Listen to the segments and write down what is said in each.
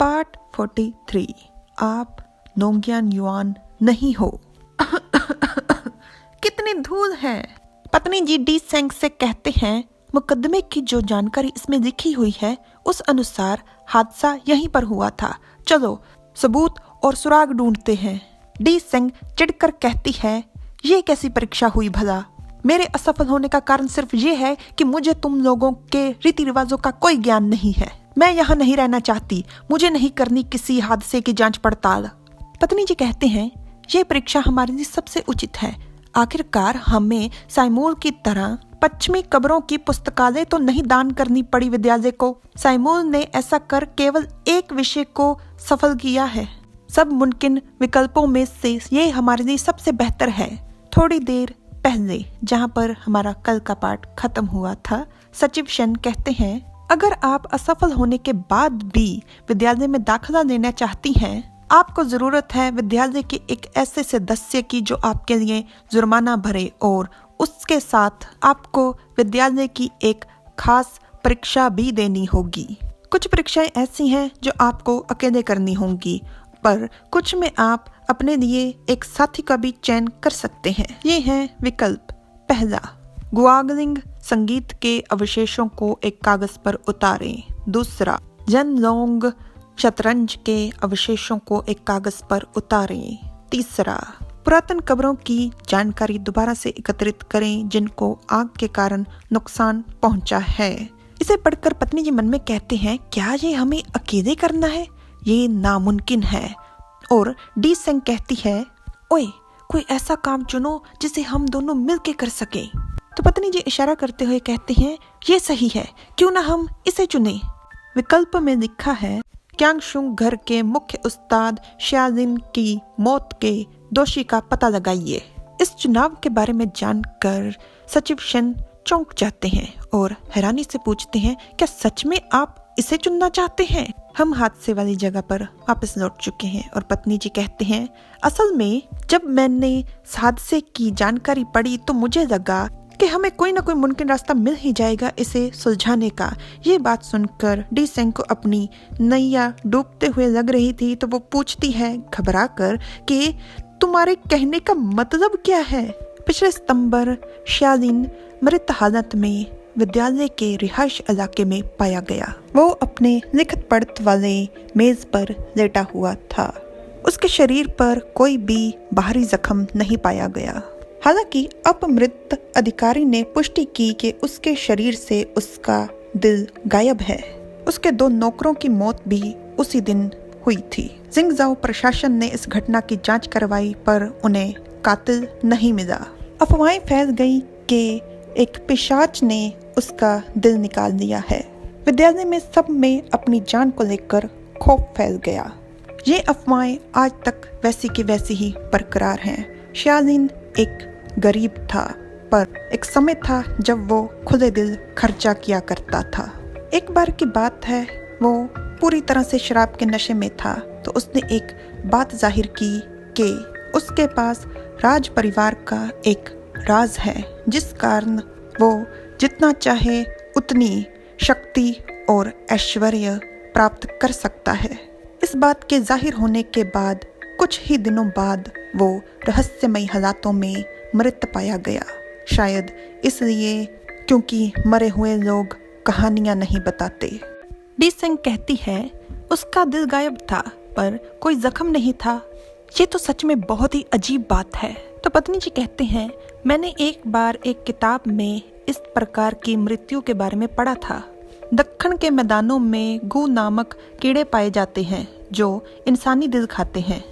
Part 43। आप नोंगियान yuan नहीं हो। कितनी धूल है। पत्नी जी डी सेंग से कहते हैं, मुकदमे की जो जानकारी इसमें लिखी हुई है उस अनुसार हादसा यहीं पर हुआ था। चलो सबूत और सुराग ढूंढते हैं। डी सेंग चिढ़कर कहती है, ये कैसी परीक्षा हुई भला? मेरे असफल होने का कारण सिर्फ ये है कि मुझे तुम लोगों के रीति रिवाजों का कोई ज्ञान नहीं है। मैं यहाँ नहीं रहना चाहती। मुझे नहीं करनी किसी हादसे की जांच पड़ताल। पत्नी जी कहते हैं, ये परीक्षा हमारे लिए सबसे उचित है। आखिरकार हमें साइमूल की तरह पश्चिमी कब्रों की पुस्तकालय तो नहीं दान करनी पड़ी विद्यालय को। साइमूल ने ऐसा कर केवल एक विषय को सफल किया है। सब मुमकिन विकल्पों में से ये हमारे लिए सबसे बेहतर है। थोड़ी देर पहले जहाँ पर हमारा कल का पाठ खत्म हुआ था, सचिव शन कहते हैं, अगर आप असफल होने के बाद भी विद्यालय में दाखिला लेना चाहती हैं, आपको जरूरत है विद्यालय के एक ऐसे सदस्य की जो आपके लिए जुर्माना भरे और उसके साथ आपको विद्यालय की एक खास परीक्षा भी देनी होगी। कुछ परीक्षाएं ऐसी हैं जो आपको अकेले करनी होंगी, पर कुछ में आप अपने लिए एक साथी का भी चयन कर सकते हैं। ये हैं विकल्प। पहला, गुआंगलिंग संगीत के अवशेषों को एक कागज पर उतारें। दूसरा, जनलोंग शतरंज के अवशेषों को एक कागज पर उतारें। तीसरा, पुरातन कब्रों की जानकारी दोबारा से एकत्रित करें जिनको आग के कारण नुकसान पहुंचा है। इसे पढ़कर पत्नी जी मन में कहते हैं, क्या ये हमें अकेले करना है? ये नामुमकिन है। और डी सेंग कहती है, ओए कोई ऐसा काम चुनो जिसे हम दोनों मिलके कर सकें। तो पत्नी जी इशारा करते हुए कहते हैं, ये सही है, क्यों ना हम इसे चुने। विकल्प में लिखा है, क्यांगशुंग घर के मुख्य उस्ताद शियाजिन की मौत के दोषी का पता लगाइए। इस चुनाव के बारे में जानकर सचिव शन चौंक जाते हैं और हैरानी से पूछते हैं, क्या सच में आप इसे चुनना चाहते हैं? हम हादसे वाली जगह पर वापस लौट चुके हैं और पत्नी जी कहते हैं, असल में जब मैंने हादसे की जानकारी पढ़ी तो मुझे लगा कि हमें कोई ना कोई मुमकिन रास्ता मिल ही जाएगा इसे सुलझाने का। ये बात सुनकर डी सेंग को अपनी नैया डूबते हुए लग रही थी, तो वो पूछती है घबरा कर कि तुम्हारे कहने का मतलब क्या है? पिछले सितंबर शियाजिन मृत हालत में विद्यालय के रिहाइश इलाके में पाया गया। वो अपने लिखत पढ़त वाले मेज पर लेटा हुआ था। उसके शरीर पर कोई भी बाहरी जख्म नहीं पाया गया। हालांकि अपमृत अधिकारी ने पुष्टि की कि उसके शरीर से उसका दिल गायब है। उसके 2 नौकरों की मौत भी उसी दिन हुई थी। जिंगजाओ प्रशासन ने इस घटना की जांच करवाई, पर उन्हें कातिल नहीं मिला। अफवाहें फैल गई कि एक पिशाच ने उसका दिल निकाल दिया है। विद्यालय में सब में अपनी जान को लेकर खौफ फैल गया। ये अफवाहें आज तक वैसी की वैसी ही बरकरार हैं। शियाजिन एक गरीब था, पर एक समय था जब वो खुले दिल खर्चा किया करता था। एक बार की बात है, वो पूरी तरह से शराब के नशे में था, तो उसने एक बात जाहिर की कि उसके पास राज परिवार का एक राज है, जिस कारण वो जितना चाहे उतनी शक्ति और ऐश्वर्य प्राप्त कर सकता है। इस बात के जाहिर होने के बाद कुछ ही दिनों बाद वो रहस्यमयी हालातों में मृत पाया गया। शायद इसलिए क्योंकि मरे हुए लोग कहानियां नहीं बताते। डी सेंग कहती है, उसका दिल गायब था पर कोई जख्म नहीं था। ये तो सच में बहुत ही अजीब बात है। तो पत्नी जी कहते हैं, मैंने एक बार एक किताब में इस प्रकार की मृत्यु के बारे में पढ़ा था। दक्खन के मैदानों में गू नामक कीड़े पाए जाते हैं जो इंसानी दिल खाते हैं,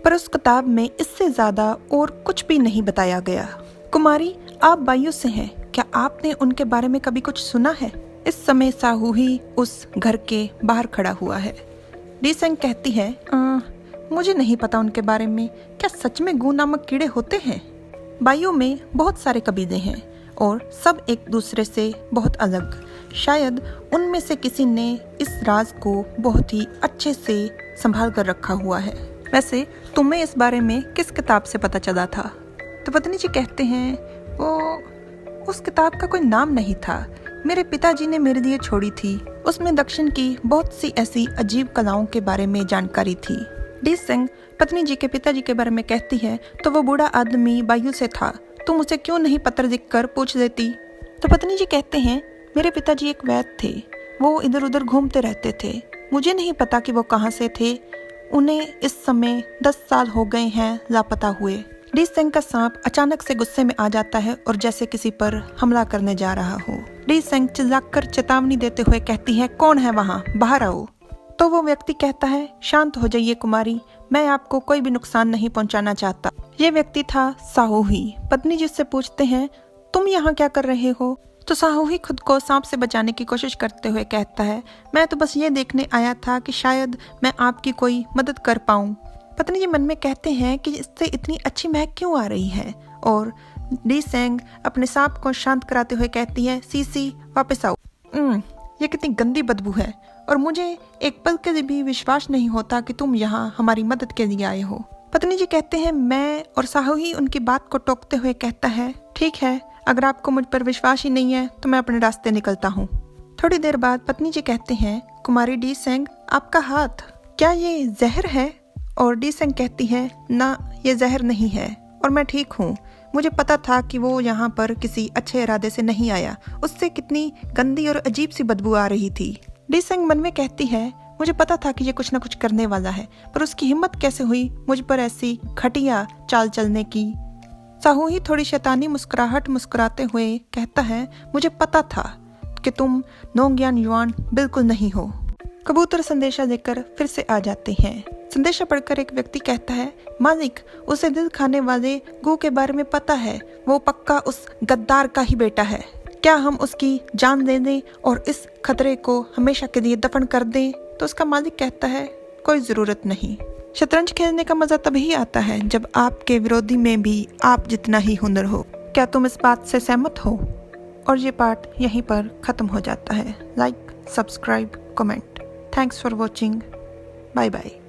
पर उस किताब में इससे ज्यादा और कुछ भी नहीं बताया गया। कुमारी, आप बाइयों से हैं, क्या आपने उनके बारे में कभी कुछ सुना है? इस समय साहू ही उस घर के बाहर खड़ा हुआ है। डी सेंग कहती है, मुझे नहीं पता उनके बारे में। क्या सच में गू नामक कीड़े होते हैं? बाइयों में बहुत सारे कबीले हैं और सब एक दूसरे से बहुत अलग। शायद उनमें से किसी ने इस राज को बहुत ही अच्छे से संभाल कर रखा हुआ है। वैसे तुम्हें इस बारे में किस किताब से पता चला था? तो पत्नी जी कहते हैं, वो उस किताब का कोई नाम नहीं था। मेरे पिताजी ने मेरे लिए छोड़ी थी। उसमें दक्षिण की बहुत सी ऐसी अजीब कलाओं के बारे में जानकारी थी। डी सेंग पत्नी जी के पिताजी के बारे में कहती है, तो वो बूढ़ा आदमी बायु से था, तुम उसे क्यों नहीं पत्र लिखकर पूछ देती। तो पत्नी जी कहते हैं, मेरे पिताजी एक वैद्य थे, वो इधर उधर घूमते रहते थे, मुझे नहीं पता कि वो कहाँ से थे, उन्हें इस समय 10 साल हो गए हैं लापता हुए। डी सेंग का सांप अचानक से गुस्से में आ जाता है और जैसे किसी पर हमला करने जा रहा हो। डी सेंग चिल्लाकर चेतावनी देते हुए कहती है, कौन है वहाँ, बाहर आओ। तो वो व्यक्ति कहता है, शांत हो जाइए कुमारी, मैं आपको कोई भी नुकसान नहीं पहुंचाना चाहता। ये व्यक्ति था साहूही। पत्नी जी उससे पूछते हैं, तुम यहाँ क्या कर रहे हो। तो साहूही खुद को सांप से बचाने की कोशिश करते हुए कहता है, मैं तो बस ये देखने आया था कि शायद मैं आपकी कोई मदद कर पाऊं। पत्नी जी मन में कहते हैं कि इससे इतनी अच्छी महक क्यों आ रही है, और डी सेंग अपने सांप को शांत कराते हुए कहती है, सीसी वापस आओ, ये कितनी गंदी बदबू है और मुझे एक पल के लिए भी विश्वास नहीं होता कि तुम यहाँ हमारी मदद के लिए आए हो। पत्नी जी कहते हैं, मैं, और साहूही उनकी बात को टोकते हुए कहता है, ठीक है, अगर आपको मुझ पर विश्वास ही नहीं है तो मैं अपने रास्ते निकलता हूँ। थोड़ी देर बाद पत्नी जी कहते हैं, कुमारी डी सेंग, आपका हाथ, क्या ये जहर है। और डी सेंग कहती है, ना ये जहर नहीं है और मैं ठीक हूँ, मुझे पता था कि वो यहाँ पर किसी अच्छे इरादे से नहीं आया, उससे कितनी गंदी और अजीब सी बदबू आ रही थी। डी सेंग मन में कहती है, मुझे पता था कि ये कुछ न कुछ करने वाला है, पर उसकी हिम्मत कैसे हुई मुझ पर ऐसी घटिया चाल चलने की। साहूही थोड़ी शैतानी मुस्कुराहट मुस्कुराते हुए कहता है, मुझे पता था कि तुम नोंगयान युआन बिल्कुल नहीं हो। कबूतर संदेशा लेकर फिर से आ जाते हैं। संदेशा पढ़कर एक व्यक्ति कहता है, मालिक, उसे दिल खाने वाले गू के बारे में पता है, वो पक्का उस गद्दार का ही बेटा है, क्या हम उसकी जान दे दें और इस खतरे को हमेशा के लिए दफन कर दें। तो उसका मालिक कहता है, कोई जरूरत नहीं, शतरंज खेलने का मजा तभी आता है जब आपके विरोधी में भी आप जितना ही हुनर हो। क्या तुम इस बात से सहमत हो। और ये पार्ट यहीं पर खत्म हो जाता है। Like, subscribe, comment. Thanks for watching. Bye bye.